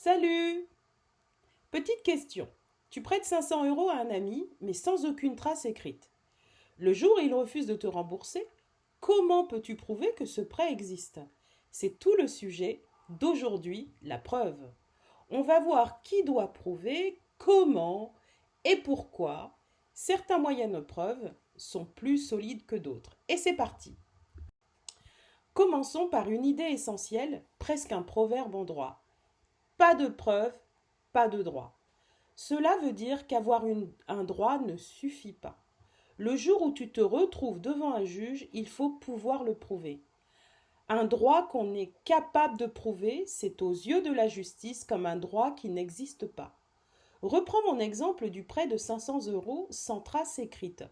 Salut! Petite question. Tu prêtes 500 € à un ami, mais sans aucune trace écrite. Le jour où il refuse de te rembourser, comment peux-tu prouver que ce prêt existe? C'est tout le sujet d'aujourd'hui, la preuve. On va voir qui doit prouver, comment et pourquoi certains moyens de preuve sont plus solides que d'autres. Et c'est parti. Commençons par une idée essentielle, presque un proverbe en droit. Pas de preuve, pas de droit. Cela veut dire qu'avoir un droit ne suffit pas. Le jour où tu te retrouves devant un juge, il faut pouvoir le prouver. Un droit qu'on est capable de prouver, c'est aux yeux de la justice comme un droit qui n'existe pas. Reprends mon exemple du prêt de 500 € sans trace écrite.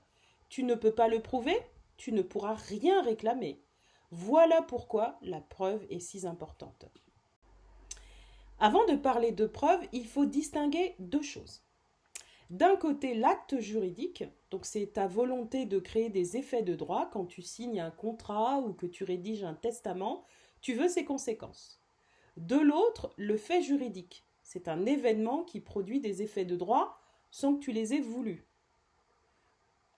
Tu ne peux pas le prouver, tu ne pourras rien réclamer. Voilà pourquoi la preuve est si importante. Avant de parler de preuve, il faut distinguer deux choses. D'un côté, l'acte juridique, donc c'est ta volonté de créer des effets de droit quand tu signes un contrat ou que tu rédiges un testament, tu veux ses conséquences. De l'autre, le fait juridique, c'est un événement qui produit des effets de droit sans que tu les aies voulus.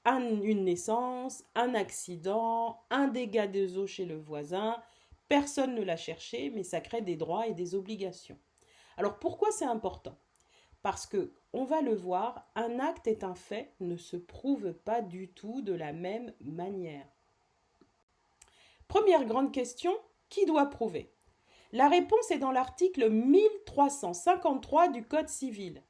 Une naissance, un accident, un dégât des eaux chez le voisin, personne ne l'a cherché, mais ça crée des droits et des obligations. Alors pourquoi c'est important ? Parce que, on va le voir, un acte et un fait ne se prouvent pas du tout de la même manière. Première grande question, qui doit prouver ? La réponse est dans l'article 1353 du Code civil.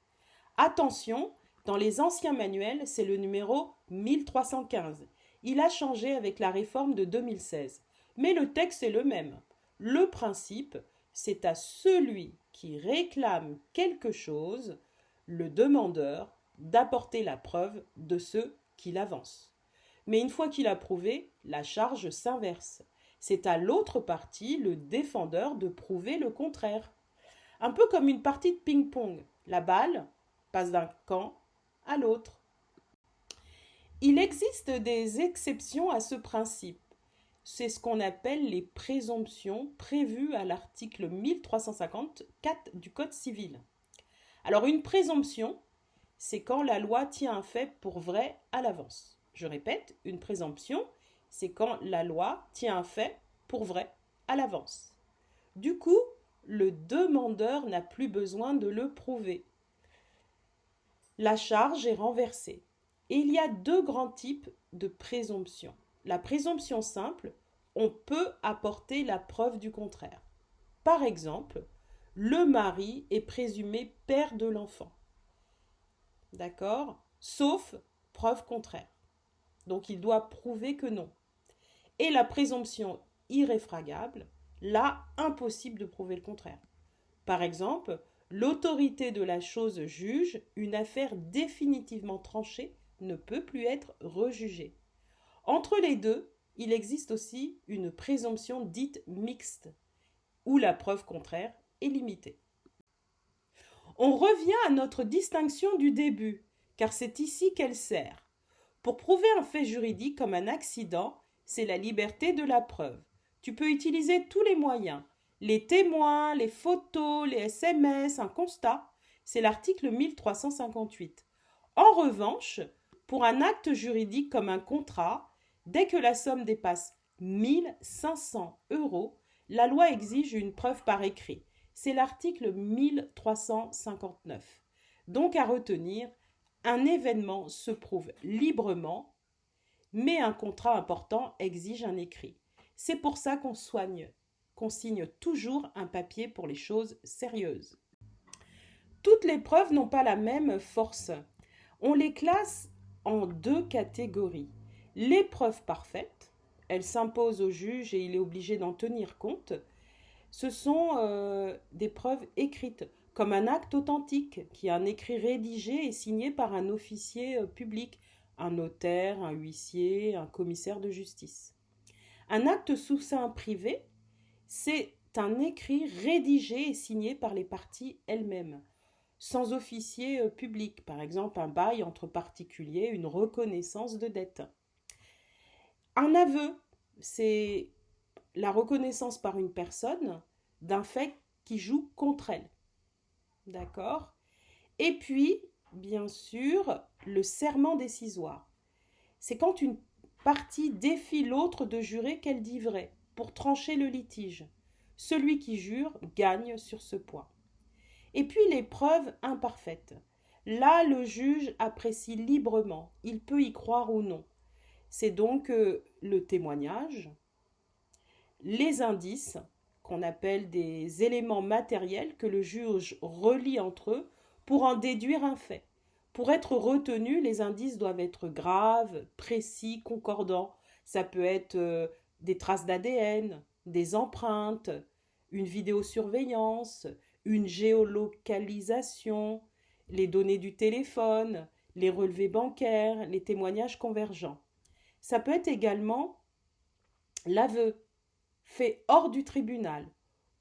Attention, dans les anciens manuels, c'est le numéro 1315. Il a changé avec la réforme de 2016. Mais le texte est le même. Le principe, c'est à celui qui réclame quelque chose, le demandeur, d'apporter la preuve de ce qu'il avance. Mais une fois qu'il a prouvé, la charge s'inverse. C'est à l'autre partie, le défendeur, de prouver le contraire. Un peu comme une partie de ping-pong. La balle passe d'un camp à l'autre. Il existe des exceptions à ce principe. C'est ce qu'on appelle les présomptions prévues à l'article 1354 du Code civil. Alors une présomption, c'est quand la loi tient un fait pour vrai à l'avance. Je répète, une présomption, c'est quand la loi tient un fait pour vrai à l'avance. Du coup, le demandeur n'a plus besoin de le prouver. La charge est renversée. Et il y a deux grands types de présomption. La présomption simple, on peut apporter la preuve du contraire. Par exemple, le mari est présumé père de l'enfant. D'accord ? Sauf preuve contraire. Donc il doit prouver que non. Et la présomption irréfragable, là, impossible de prouver le contraire. Par exemple, l'autorité de la chose juge une affaire définitivement tranchée ne peut plus être rejugée. Entre les deux, il existe aussi une présomption dite mixte, où la preuve contraire est limitée. On revient à notre distinction du début, car c'est ici qu'elle sert. Pour prouver un fait juridique comme un accident, c'est la liberté de la preuve. Tu peux utiliser tous les moyens, les témoins, les photos, les SMS, un constat. C'est l'article 1358. En revanche, pour un acte juridique comme un contrat, dès que la somme dépasse 1500 €, la loi exige une preuve par écrit. C'est l'article 1359. Donc à retenir, un événement se prouve librement, mais un contrat important exige un écrit. C'est pour ça qu'on signe toujours un papier pour les choses sérieuses. Toutes les preuves n'ont pas la même force. On les classe en deux catégories. Les preuves parfaites, elles s'imposent au juge et il est obligé d'en tenir compte. Ce sont des preuves écrites, comme un acte authentique, qui est un écrit rédigé et signé par un officier public, un notaire, un huissier, un commissaire de justice. Un acte sous seing privé, c'est un écrit rédigé et signé par les parties elles-mêmes, sans officier public, par exemple un bail entre particuliers, une reconnaissance de dette. Un aveu, c'est la reconnaissance par une personne d'un fait qui joue contre elle. d'accord? Et puis, bien sûr, le serment décisoire. C'est quand une partie défie l'autre de jurer qu'elle dit vrai pour trancher le litige. Celui qui jure gagne sur ce point. Et puis les preuves imparfaites. Là, le juge apprécie librement. Il peut y croire ou non. C'est donc le témoignage, les indices, qu'on appelle des éléments matériels que le juge relie entre eux pour en déduire un fait. Pour être retenus, les indices doivent être graves, précis, concordants. Ça peut être des traces d'ADN, des empreintes, une vidéosurveillance, une géolocalisation, les données du téléphone, les relevés bancaires, les témoignages convergents. Ça peut être également l'aveu fait hors du tribunal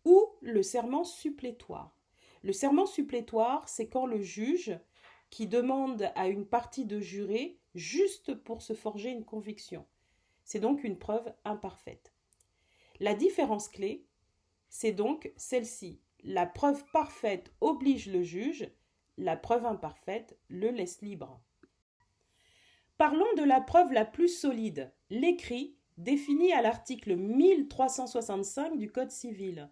ou le serment supplétoire. Le serment supplétoire, c'est quand le juge qui demande à une partie de jurer juste pour se forger une conviction. C'est donc une preuve imparfaite. La différence clé, c'est donc celle-ci. La preuve parfaite oblige le juge, la preuve imparfaite le laisse libre. Parlons de la preuve la plus solide, l'écrit, défini à l'article 1365 du Code civil.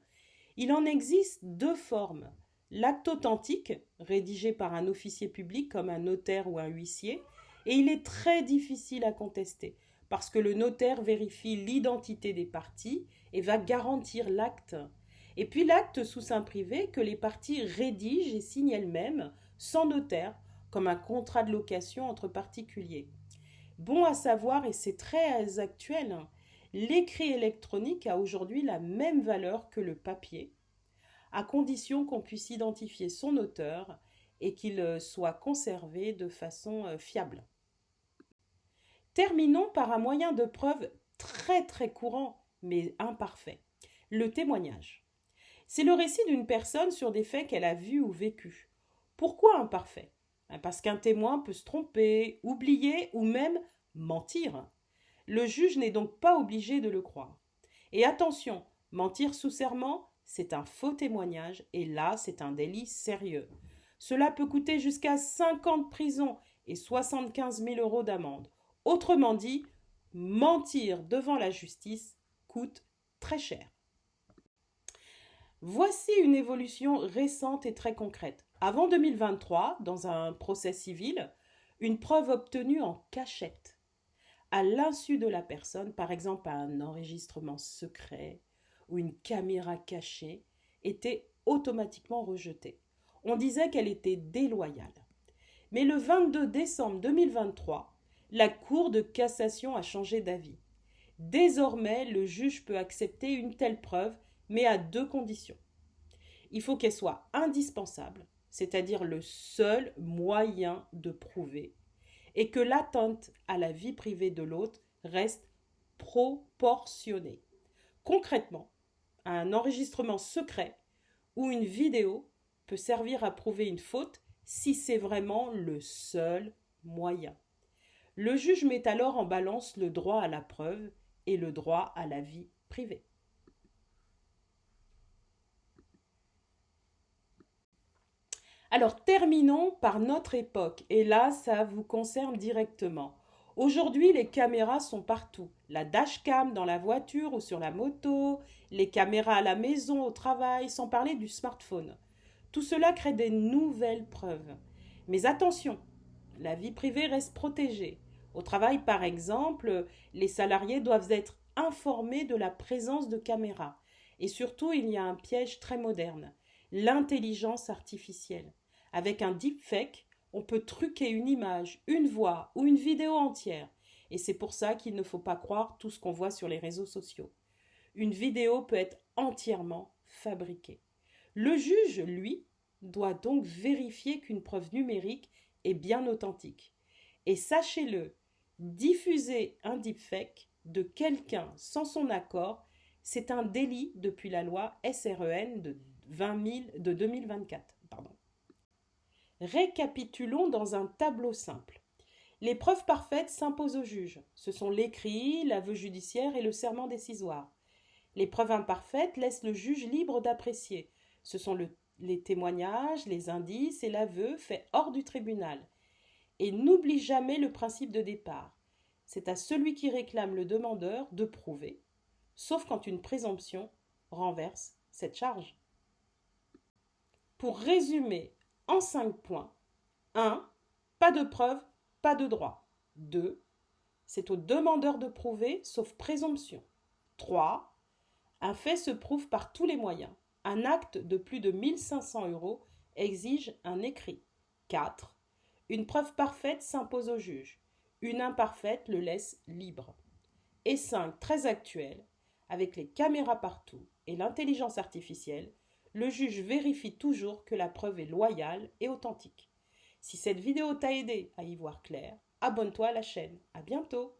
Il en existe deux formes. L'acte authentique, rédigé par un officier public comme un notaire ou un huissier, et il est très difficile à contester, parce que le notaire vérifie l'identité des parties et va garantir l'acte. Et puis l'acte sous seing privé que les parties rédigent et signent elles-mêmes, sans notaire, comme un contrat de location entre particuliers. Bon à savoir, et c'est très actuel, l'écrit électronique a aujourd'hui la même valeur que le papier, à condition qu'on puisse identifier son auteur et qu'il soit conservé de façon fiable. Terminons par un moyen de preuve très courant, mais imparfait, le témoignage. C'est le récit d'une personne sur des faits qu'elle a vus ou vécus. Pourquoi imparfait? Parce qu'un témoin peut se tromper, oublier ou même mentir. Le juge n'est donc pas obligé de le croire. Et attention, mentir sous serment, c'est un faux témoignage et là, c'est un délit sérieux. Cela peut coûter jusqu'à 5 ans de prison et 75 000 € d'amende. Autrement dit, mentir devant la justice coûte très cher. Voici une évolution récente et très concrète. Avant 2023, dans un procès civil, une preuve obtenue en cachette, à l'insu de la personne, par exemple un enregistrement secret ou une caméra cachée, était automatiquement rejetée. On disait qu'elle était déloyale. Mais le 22 décembre 2023, la Cour de cassation a changé d'avis. Désormais, le juge peut accepter une telle preuve, mais à deux conditions. Il faut qu'elle soit indispensable, c'est-à-dire le seul moyen de prouver, et que l'atteinte à la vie privée de l'autre reste proportionnée. Concrètement, un enregistrement secret ou une vidéo peut servir à prouver une faute si c'est vraiment le seul moyen. Le juge met alors en balance le droit à la preuve et le droit à la vie privée. Alors terminons par notre époque, et là ça vous concerne directement. Aujourd'hui les caméras sont partout, la dashcam dans la voiture ou sur la moto, les caméras à la maison, au travail, sans parler du smartphone. Tout cela crée des nouvelles preuves. Mais attention, la vie privée reste protégée. Au travail par exemple, les salariés doivent être informés de la présence de caméras. Et surtout il y a un piège très moderne, l'intelligence artificielle. Avec un deepfake, on peut truquer une image, une voix ou une vidéo entière. Et c'est pour ça qu'il ne faut pas croire tout ce qu'on voit sur les réseaux sociaux. Une vidéo peut être entièrement fabriquée. Le juge, lui, doit donc vérifier qu'une preuve numérique est bien authentique. Et sachez-le, diffuser un deepfake de quelqu'un sans son accord, c'est un délit depuis la loi SREN de 2024. Récapitulons dans un tableau simple. Les preuves parfaites s'imposent au juge. Ce sont l'écrit, l'aveu judiciaire et le serment décisoire. Les preuves imparfaites laissent le juge libre d'apprécier. Ce sont le les témoignages, les indices et l'aveu fait hors du tribunal. Et n'oublie jamais le principe de départ. C'est à celui qui réclame le demandeur de prouver, sauf quand une présomption renverse cette charge. Pour résumer en 5 points, 1. Pas de preuve, pas de droit. 2. C'est au demandeur de prouver, sauf présomption. 3. Un fait se prouve par tous les moyens. Un acte de plus de 1 500 € exige un écrit. 4. Une preuve parfaite s'impose au juge. Une imparfaite le laisse libre. Et 5. Très actuel, avec les caméras partout et l'intelligence artificielle, le juge vérifie toujours que la preuve est loyale et authentique. Si cette vidéo t'a aidé à y voir clair, abonne-toi à la chaîne. À bientôt!